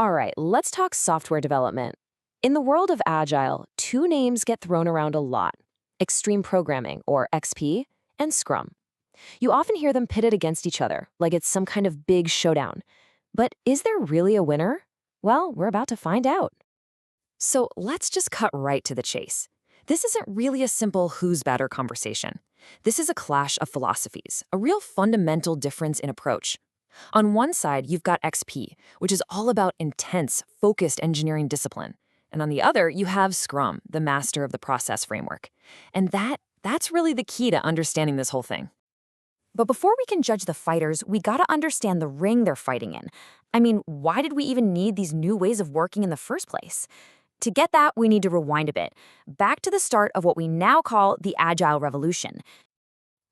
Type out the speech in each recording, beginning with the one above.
All right, let's talk software development. In the world of Agile, two names get thrown around a lot: Extreme Programming, or XP, and Scrum. You often hear them pitted against each other, like it's some kind of big showdown. But is there really a winner? Well, we're about to find out. So let's just cut right to the chase. This isn't really a simple who's better conversation. This is a clash of philosophies, a real fundamental difference in approach. On one side, you've got XP, which is all about intense, focused engineering discipline. And on the other, you have Scrum, the master of the process framework. And that's really the key to understanding this whole thing. But before we can judge the fighters, we gotta understand the ring they're fighting in. I mean, why did we even need these new ways of working in the first place? To get that, we need to rewind a bit, back to the start of what we now call the Agile Revolution.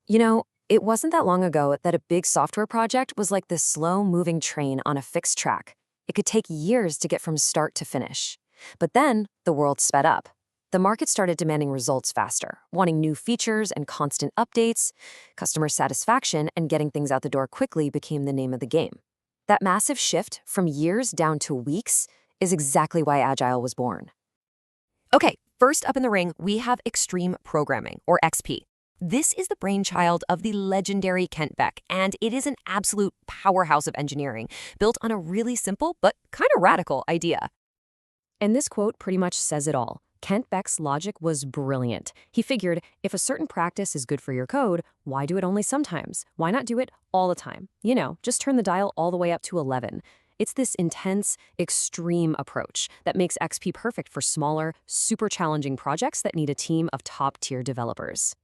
You know, it wasn't that long ago that a big software project was like this slow-moving train on a fixed track. It could take years to get from start to finish. But then, the world sped up. The market started demanding results faster, wanting new features and constant updates. Customer satisfaction and getting things out the door quickly became the name of the game. That massive shift from years down to weeks is exactly why Agile was born. Okay, first up in the ring, we have Extreme Programming, or XP. This is the brainchild of the legendary Kent Beck, and it is an absolute powerhouse of engineering, built on a really simple but kind of radical idea. And this quote pretty much says it all. Kent Beck's logic was brilliant. He figured, if a certain practice is good for your code, why do it only sometimes? Why not do it all the time? You know, just turn the dial all the way up to 11. It's this intense, extreme approach that makes XP perfect for smaller, super challenging projects that need a team of top-tier developers.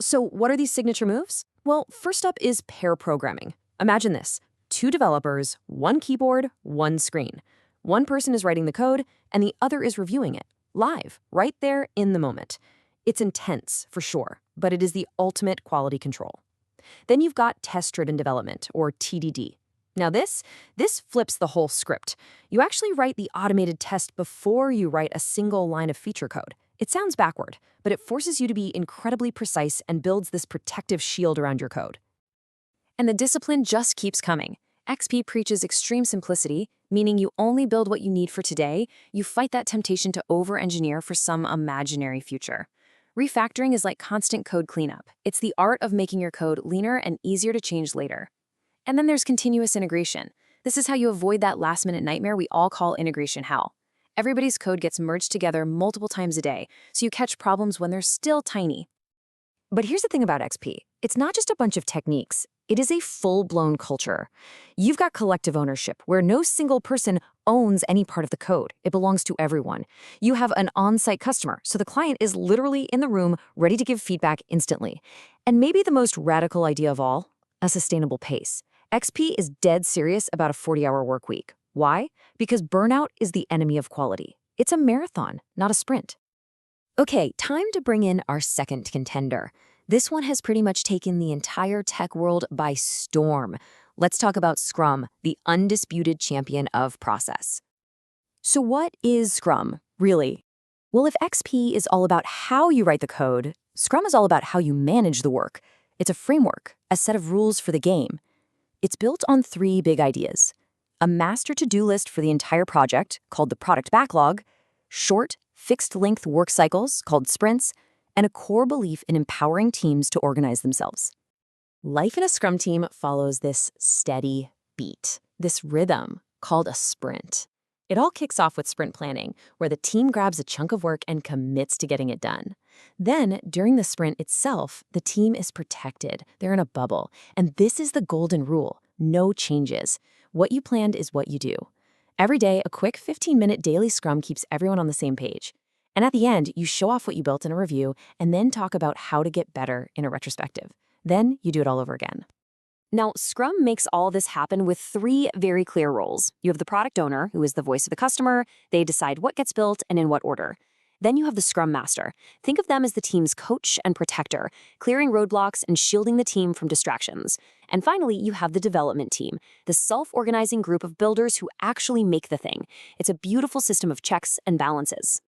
So what are these signature moves? Well, first up is pair programming. Imagine this: two developers, one keyboard, one screen. One person is writing the code, and the other is reviewing it, live, right there in the moment. It's intense, for sure, but it is the ultimate quality control. Then you've got test-driven development, or TDD. Now this flips the whole script. You actually write the automated test before you write a single line of feature code. It sounds backward, but it forces you to be incredibly precise and builds this protective shield around your code. And the discipline just keeps coming. XP preaches extreme simplicity, meaning you only build what you need for today. You fight that temptation to over-engineer for some imaginary future. Refactoring is like constant code cleanup. It's the art of making your code leaner and easier to change later. And then there's continuous integration. This is how you avoid that last-minute nightmare we all call integration hell. Everybody's code gets merged together multiple times a day, so you catch problems when they're still tiny. But here's the thing about XP. It's not just a bunch of techniques. It is a full-blown culture. You've got collective ownership, where no single person owns any part of the code. It belongs to everyone. You have an on-site customer, so the client is literally in the room, ready to give feedback instantly. And maybe the most radical idea of all, a sustainable pace. XP is dead serious about a 40-hour work week. Why? Because burnout is the enemy of quality. It's a marathon, not a sprint. Okay, time to bring in our second contender. This one has pretty much taken the entire tech world by storm. Let's talk about Scrum, the undisputed champion of process. So what is Scrum, really? Well, if XP is all about how you write the code, Scrum is all about how you manage the work. It's a framework, a set of rules for the game. It's built on three big ideas: a master to-do list for the entire project, called the product backlog, short, fixed-length work cycles, called sprints, and a core belief in empowering teams to organize themselves. Life in a Scrum team follows this steady beat, this rhythm called a sprint. It all kicks off with sprint planning, where the team grabs a chunk of work and commits to getting it done. Then, during the sprint itself, the team is protected. They're in a bubble. And this is the golden rule: no changes. What you planned is what you do. Every day, a quick 15-minute daily Scrum keeps everyone on the same page. And at the end, you show off what you built in a review and then talk about how to get better in a retrospective. Then you do it all over again. Now, Scrum makes all this happen with three very clear roles. You have the product owner, who is the voice of the customer. They decide what gets built and in what order. Then you have the Scrum Master. Think of them as the team's coach and protector, clearing roadblocks and shielding the team from distractions. And finally, you have the development team, the self-organizing group of builders who actually make the thing. It's a beautiful system of checks and balances.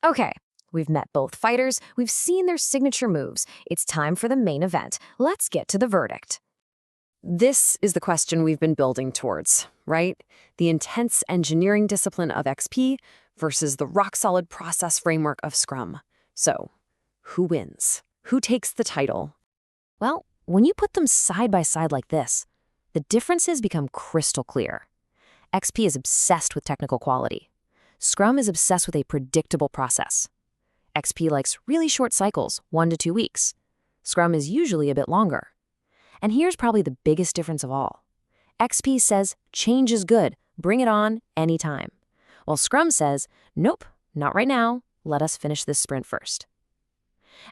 Okay, we've met both fighters. We've seen their signature moves. It's time for the main event. Let's get to the verdict. This is the question we've been building towards, right? The intense engineering discipline of XP versus the rock-solid process framework of Scrum. So, who wins? Who takes the title? Well, when you put them side by side like this, the differences become crystal clear. XP is obsessed with technical quality. Scrum is obsessed with a predictable process. XP likes really short cycles, 1 to 2 weeks. Scrum is usually a bit longer. And here's probably the biggest difference of all. XP says, change is good, bring it on anytime. While Scrum says, nope, not right now, let us finish this sprint first.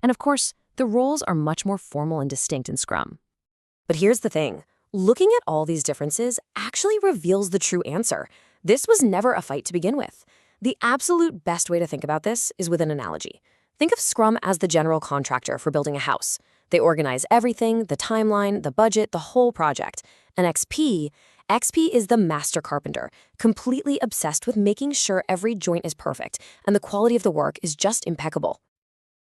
And of course, the roles are much more formal and distinct in Scrum. But here's the thing. Looking at all these differences actually reveals the true answer. This was never a fight to begin with. The absolute best way to think about this is with an analogy. Think of Scrum as the general contractor for building a house. They organize everything, the timeline, the budget, the whole project. And XP is the master carpenter, completely obsessed with making sure every joint is perfect and the quality of the work is just impeccable.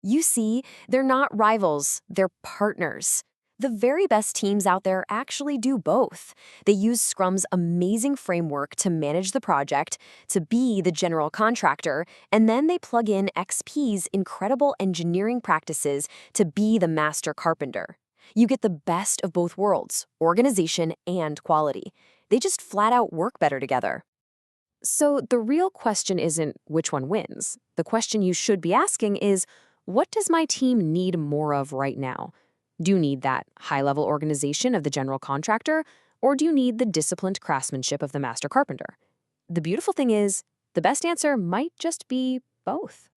You see, they're not rivals, they're partners. The very best teams out there actually do both. They use Scrum's amazing framework to manage the project, to be the general contractor, and then they plug in XP's incredible engineering practices to be the master carpenter. You get the best of both worlds, organization and quality. They just flat out work better together. So the real question isn't which one wins. The question you should be asking is, what does my team need more of right now? Do you need that high-level organization of the general contractor, or do you need the disciplined craftsmanship of the master carpenter? The beautiful thing is, the best answer might just be both.